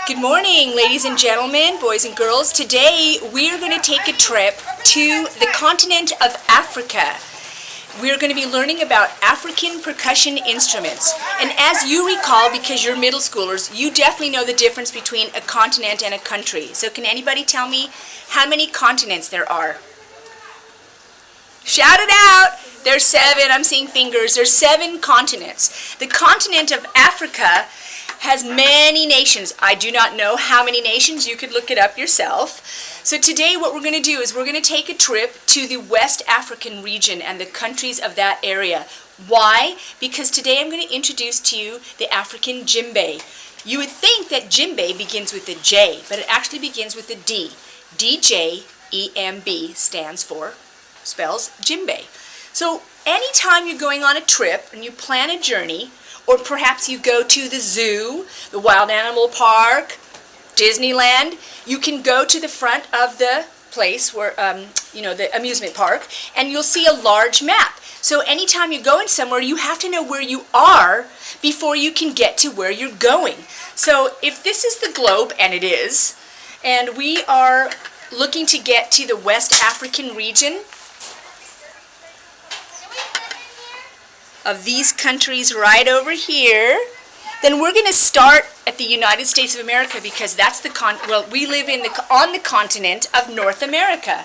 Good morning, ladies and gentlemen, boys and girls. Today we're going to take a trip to the continent of Africa. We're going to be learning about African percussion instruments. And as you recall, because you're middle schoolers, you definitely know the difference between a continent and a country. So can anybody tell me how many continents there are? Shout it out! There's 7. I'm seeing fingers. There's 7 continents. The continent of Africa has many nations. I do not know how many nations. You could look it up yourself. So today what we're going to do is we're going to take a trip to the West African region and the countries of that area. Why? Because today I'm going to introduce to you the African Djembe. You would think that Djembe begins with a J, but it actually begins with a D. D-J-E-M-B spells Djembe. So anytime you're going on a trip and you plan a journey, or perhaps you go to the zoo, the wild animal park, Disneyland, you can go to the front of the place where, the amusement park, and you'll see a large map. So anytime you're going somewhere, you have to know where you are before you can get to where you're going. So if this is the globe, and it is, and we are looking to get to the West African region of these countries right over here, then we're going to start at the United States of America because that's the we live on the continent of North America.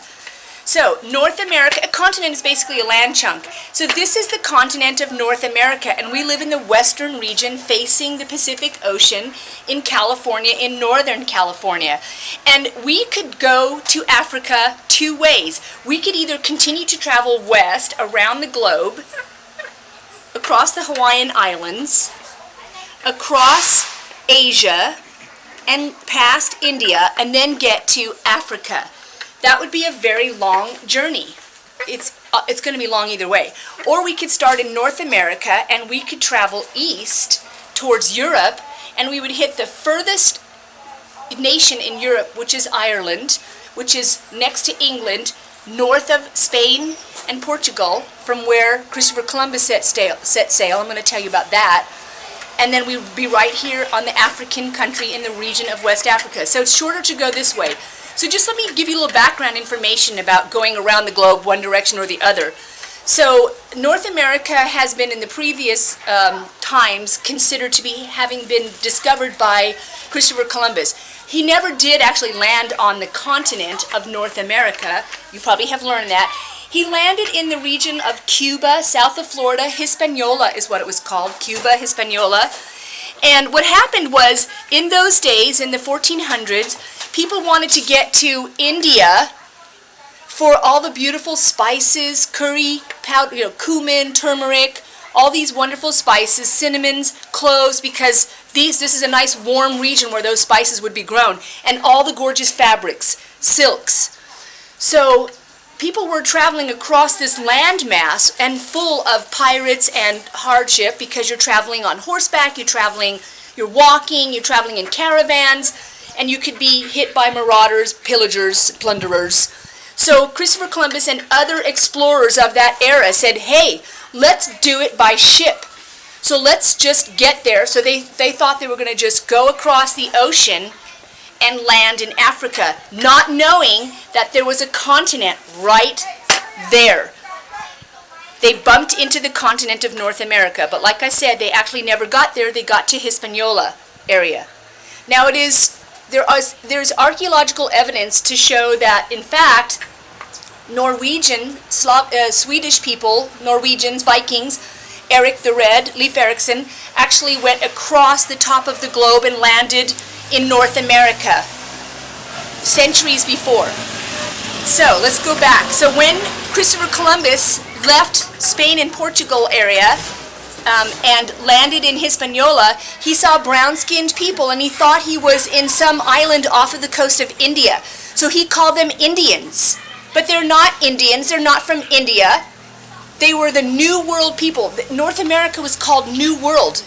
So North America, a continent is basically a land chunk. So this is the continent of North America, and we live in the western region facing the Pacific Ocean in California, in Northern California. And we could go to Africa 2 ways. We could either continue to travel west around the globe, across the Hawaiian Islands, across Asia, and past India, and then get to Africa. That would be a very long journey. It's going to be long either way. Or we could start in North America, and we could travel east towards Europe, and we would hit the furthest nation in Europe, which is Ireland, which is next to England, north of Spain and Portugal, from where Christopher Columbus set sail. I'm going to tell you about that. And then we would be right here on the African country in the region of West Africa. So it's shorter to go this way. So just let me give you a little background information about going around the globe one direction or the other. So North America has been in the previous times considered to be having been discovered by Christopher Columbus. He never did actually land on the continent of North America. You probably have learned that. He landed in the region of Cuba, south of Florida. Hispaniola is what it was called, Cuba, Hispaniola. And what happened was, in those days, in the 1400s, people wanted to get to India for all the beautiful spices, curry, powder, cumin, turmeric, all these wonderful spices, cinnamons, cloves, because this is a nice warm region where those spices would be grown, and all the gorgeous fabrics, silks. So people were traveling across this landmass and full of pirates and hardship because you're traveling on horseback, you're walking, you're traveling in caravans, and you could be hit by marauders, pillagers, plunderers. So Christopher Columbus and other explorers of that era said, hey, let's do it by ship. So let's just get there. So they thought they were going to just go across the ocean and land in Africa, not knowing that there was a continent right there. They bumped into the continent of North America, but like I said, they actually never got there. They got to Hispaniola area. Now there's archaeological evidence to show that, in fact, Swedish people, Norwegians, Vikings, Eric the Red, Leif Erikson, actually went across the top of the globe and landed in North America centuries before. So let's go back. So when Christopher Columbus left Spain and Portugal area and landed in Hispaniola, he saw brown-skinned people and he thought he was in some island off of the coast of India. So he called them Indians. But they're not Indians, they're not from India. They were the New World people. North America was called New World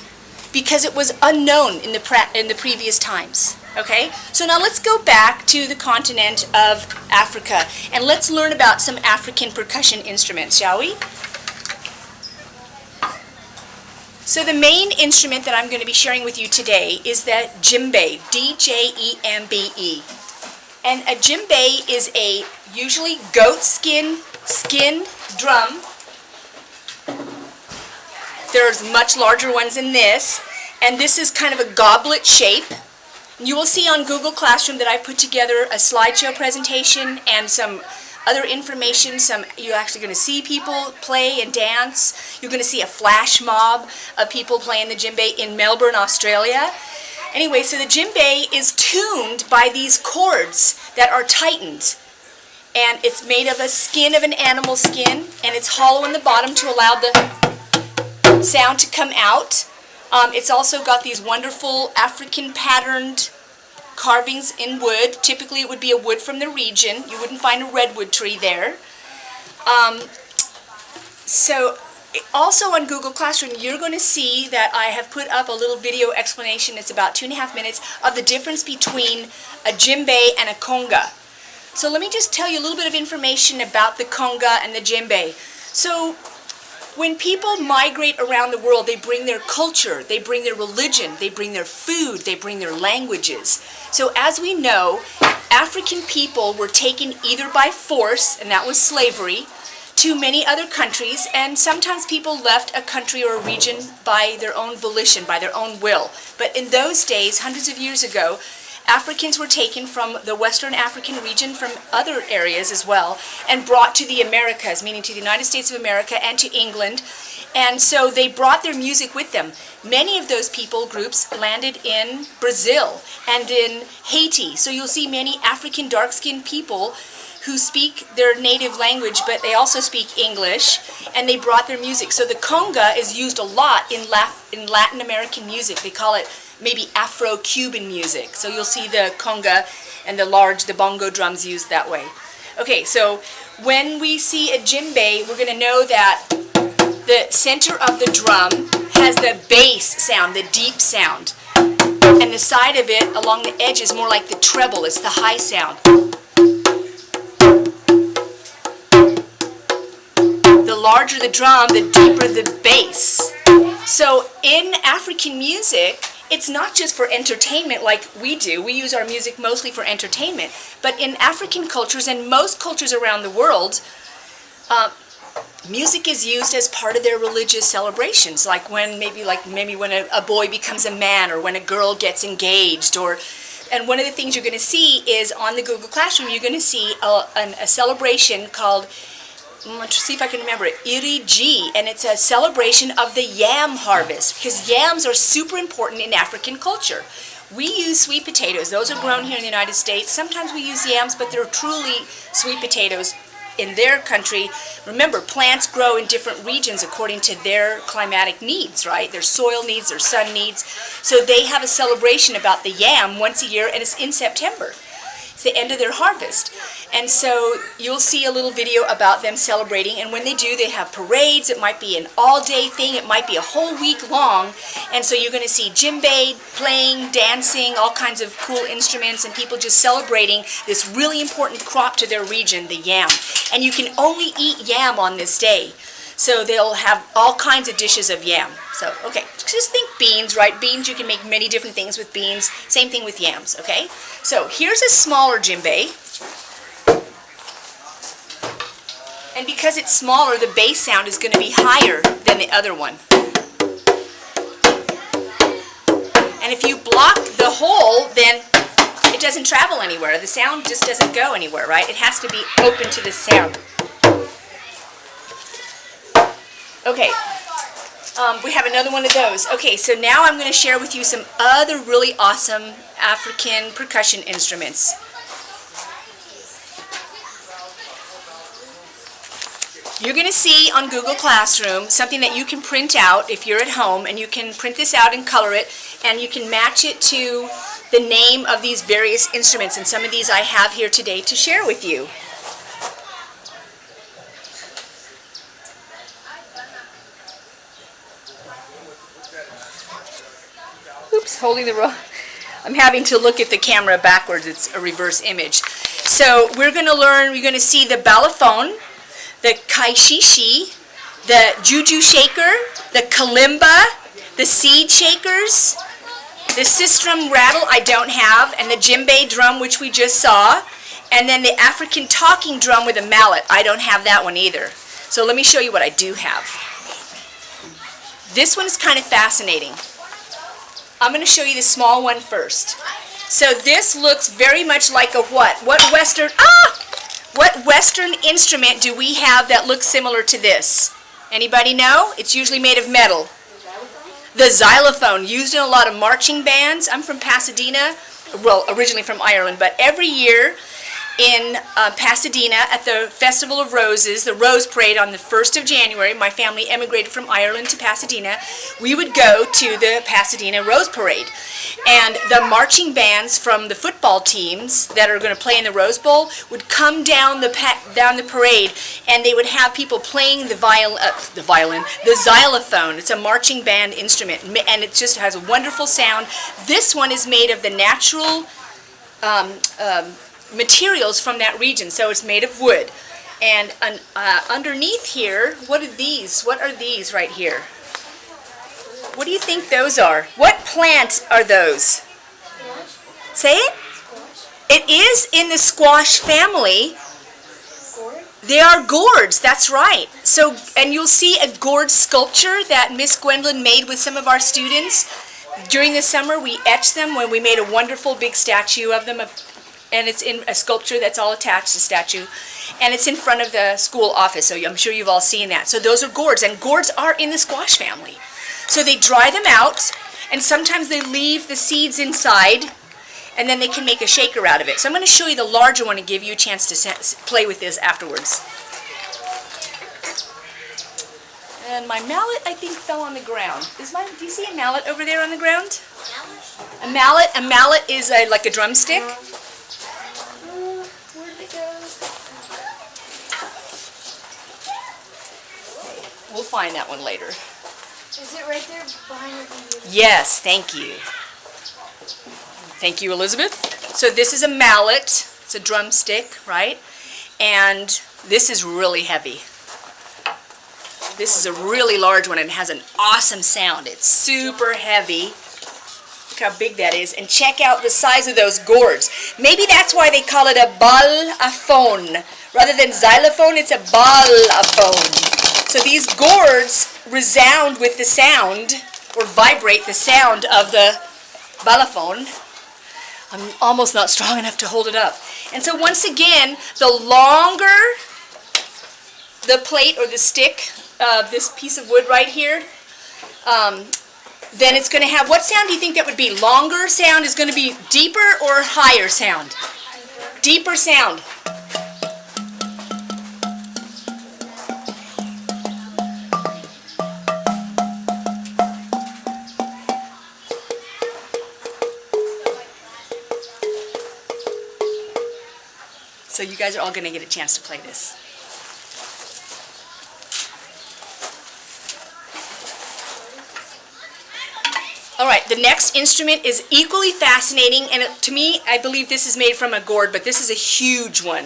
because it was unknown in the previous times. Okay? So now let's go back to the continent of Africa and let's learn about some African percussion instruments, shall we? So the main instrument that I'm going to be sharing with you today is the djembe, D-J-E-M-B-E. And a djembe is a usually goat skin drum. There's much larger ones than this, and this is kind of a goblet shape. You will see on Google Classroom that I put together a slideshow presentation and some other information. You're actually going to see people play and dance. You're going to see a flash mob of people playing the djembe in Melbourne, Australia. Anyway, so the djembe is tuned by these chords that are tightened. And it's made of a skin of an animal skin, and it's hollow in the bottom to allow the sound to come out. It's also got these wonderful African patterned carvings in wood. Typically it would be a wood from the region. You wouldn't find a redwood tree there. So also on Google Classroom, you're going to see that I have put up a little video explanation. It's about 2.5 minutes of the difference between a djembe and a conga. So let me just tell you a little bit of information about the conga and the djembe. So when people migrate around the world, they bring their culture, they bring their religion, they bring their food, they bring their languages. So as we know, African people were taken either by force, and that was slavery, to many other countries, and sometimes people left a country or a region by their own volition, by their own will. But in those days, hundreds of years ago, Africans were taken from the Western African region, from other areas as well, and brought to the Americas, meaning to the United States of America and to England. And so they brought their music with them. Many of those people groups landed in Brazil and in Haiti. So you'll see many African dark-skinned people who speak their native language, but they also speak English, and they brought their music. So the conga is used a lot in Latin American music. They call it maybe Afro-Cuban music. So you'll see the conga and the bongo drums used that way. Okay, so when we see a djembe, we're going to know that the center of the drum has the bass sound, the deep sound. And the side of it, along the edge, is more like the treble. It's the high sound. The larger the drum, the deeper the bass. So in African music, it's not just for entertainment like we do. We use our music mostly for entertainment. But in African cultures and most cultures around the world, music is used as part of their religious celebrations. Like when maybe when a boy becomes a man, or when a girl gets engaged, and one of the things you're going to see is on the Google Classroom, you're going to see a celebration called, let's see if I can remember it, Iri Ji, and it's a celebration of the yam harvest, because yams are super important in African culture. We use sweet potatoes. Those are grown here in the United States. Sometimes we use yams, but they're truly sweet potatoes in their country. Remember, plants grow in different regions according to their climatic needs, right? Their soil needs, their sun needs. So they have a celebration about the yam once a year, and it's in September. It's the end of their harvest. And so you'll see a little video about them celebrating, and when they do, they have parades. It might be an all-day thing, it might be a whole week long, and so you're going to see djembe playing, dancing, all kinds of cool instruments, and people just celebrating this really important crop to their region, the yam. And you can only eat yam on this day. So they'll have all kinds of dishes of yam. So, okay, just think beans, right? Beans, you can make many different things with beans. Same thing with yams, okay? So here's a smaller djembe. And because it's smaller, the bass sound is going to be higher than the other one. And if you block the hole, then it doesn't travel anywhere. The sound just doesn't go anywhere, right? It has to be open to the sound. Okay, we have another one of those. Okay, so now I'm going to share with you some other really awesome African percussion instruments. You're going to see on Google Classroom something that you can print out if you're at home, and you can print this out and color it, and you can match it to the name of these various instruments, and some of these I have here today to share with you. Oops, holding the wrong. I'm having to look at the camera backwards. It's a reverse image. So we're going to see the Xylophone, the kaishishi, the juju shaker, the kalimba, The seed shakers, the sistrum rattle I don't have, and the djembe drum, which we just saw, and then the African talking drum with a mallet. I don't have that one either. So let me show you what I do have. This one's kind of fascinating. I'm going to show you the small one first. So this looks very much like a what? What Western instrument do we have that looks similar to this? Anybody know? It's usually made of metal. The xylophone, used in a lot of marching bands. I'm from Pasadena, well, originally from Ireland, but every year in Pasadena at the Festival of Roses, the Rose Parade on the 1st of January, my family emigrated from Ireland to Pasadena, we would go to the Pasadena Rose Parade. And the marching bands from the football teams that are going to play in the Rose Bowl would come down the parade, and they would have people playing the xylophone. It's a marching band instrument, and it just has a wonderful sound. This one is made of the natural materials from that region, so it's made of wood. And underneath here, what are these? What are these right here? What do you think those are? What plant are those? Say it? It is in the squash family. They are gourds, that's right. So, and you'll see a gourd sculpture that Miss Gwendolyn made with some of our students. During the summer, we etched them when we made a wonderful big statue of them, and it's in a sculpture that's all attached to the statue, and it's in front of the school office, so I'm sure you've all seen that. So those are gourds, and gourds are in the squash family. So they dry them out, and sometimes they leave the seeds inside, and then they can make a shaker out of it. So I'm going to show you the larger one and give you a chance to play with this afterwards. And my mallet, I think, fell on the ground. Do you see a mallet over there on the ground? A mallet is like a drumstick. Where did it go? We'll find that one later. Is it right there behind your computer? Yes, thank you. Thank you, Elizabeth. So this is a mallet. It's a drumstick, right? And this is really heavy. This is a really large one and it has an awesome sound. It's super heavy. Look how big that is. And check out the size of those gourds. Maybe that's why they call it a balafone. Rather than xylophone, it's a balafone. So these gourds resound with the sound, or vibrate the sound of the balafone. I'm almost not strong enough to hold it up. And so once again, the longer the plate or the stick, this piece of wood right here, then it's going to have, what sound do you think that would be? Longer sound is going to be deeper or higher sound? Deeper sound. So you guys are all going to get a chance to play this. All right, the next instrument is equally fascinating, and to me, I believe this is made from a gourd, but this is a huge one.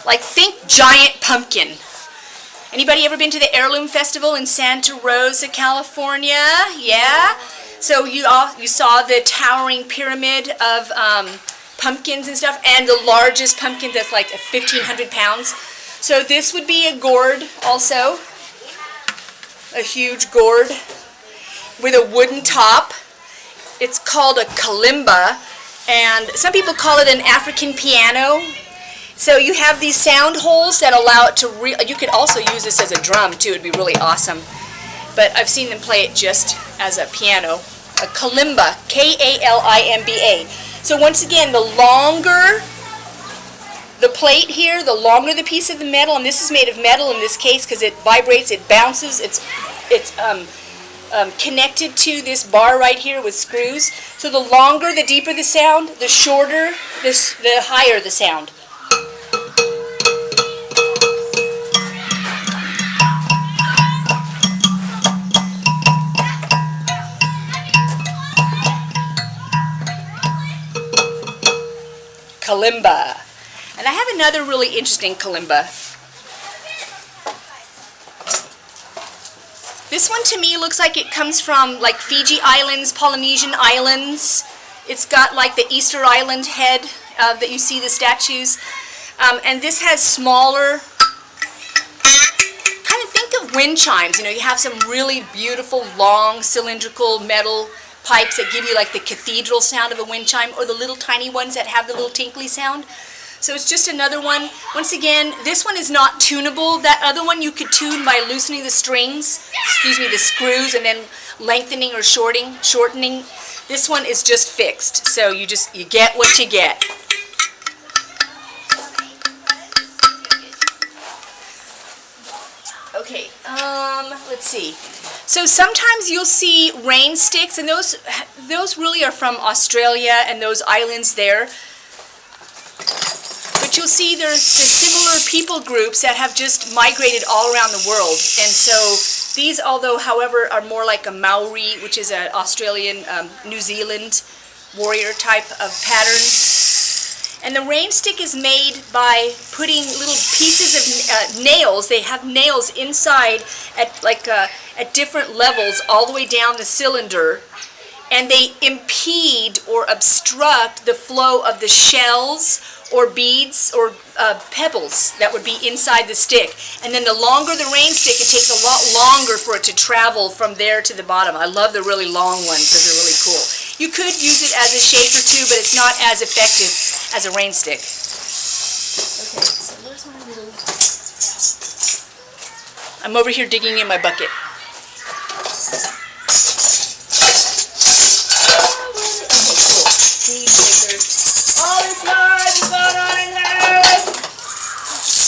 Like, think giant pumpkin. Anybody ever been to the Heirloom Festival in Santa Rosa, California? Yeah? So you saw the towering pyramid of pumpkins and stuff, and the largest pumpkin that's like 1,500 pounds. So this would be a gourd also, a huge gourd with a wooden top. It's called a kalimba, and some people call it an African piano. So you have these sound holes that allow it to you could also use this as a drum too, it'd be really awesome. But I've seen them play it just as a piano. A kalimba, K-A-L-I-M-B-A. So once again, the longer the plate here, the longer the piece of the metal, and this is made of metal in this case because it vibrates, it bounces, it's connected to this bar right here with screws. So the longer, the deeper the sound, the shorter, the higher the sound. Kalimba. And I have another really interesting kalimba. This This one to me looks like it comes from like Fiji Islands, Polynesian Islands. It's got like the Easter Island head that you see the statues. And this has smaller, kind of think of wind chimes. You know, you have some really beautiful, long, cylindrical metal pipes that give you like the cathedral sound of a wind chime, or the little tiny ones that have the little tinkly sound. So it's just another one. Once again, this one is not tunable. That other one you could tune by loosening the strings, the screws, and then lengthening or shortening. This one is just fixed. So you get what you get. Okay, let's see. So sometimes you'll see rain sticks, and those really are from Australia and those islands there. But you'll see there's similar people groups that have just migrated all around the world. And so these, although, however, are more like a Maori, which is an Australian, New Zealand warrior type of pattern. And the rain stick is made by putting little pieces of nails. They have nails inside at different levels all the way down the cylinder. And they impede or obstruct the flow of the shells or beads or pebbles that would be inside the stick. And then the longer the rain stick, it takes a lot longer for it to travel from there to the bottom. I love the really long ones because they're really cool. You could use it as a shaker too, but it's not as effective as a rain stick. Okay, so where's my little... I'm over here digging in my bucket.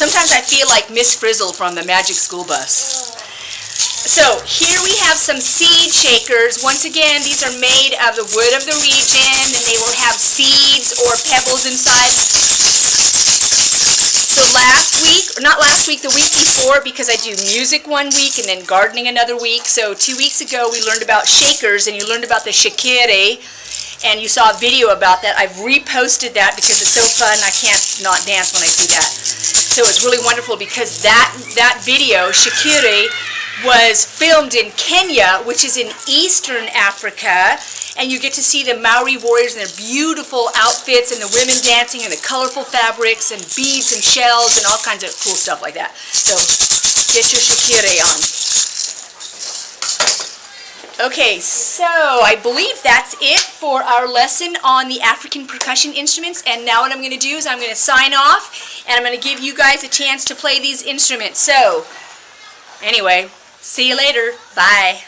Sometimes I feel like Miss Frizzle from the Magic School Bus. So here we have some seed shakers. Once again, these are made of the wood of the region, and they will have seeds or pebbles inside. So last week, or not last week, the week before, because I do music one week and then gardening another week. So 2 weeks ago we learned about shakers, and you learned about the shakere, and you saw a video about that. I've reposted that because it's so fun. I can't not dance when I see that. So it's really wonderful because that video, shakere, was filmed in Kenya, which is in eastern Africa, and you get to see the Maori warriors in their beautiful outfits, and the women dancing in the colorful fabrics and beads and shells and all kinds of cool stuff like that. So get your shakere on. Okay, so I believe that's it for our lesson on the African percussion instruments, and now what I'm going to do is I'm going to sign off, and I'm going to give you guys a chance to play these instruments. So, anyway, see you later. Bye.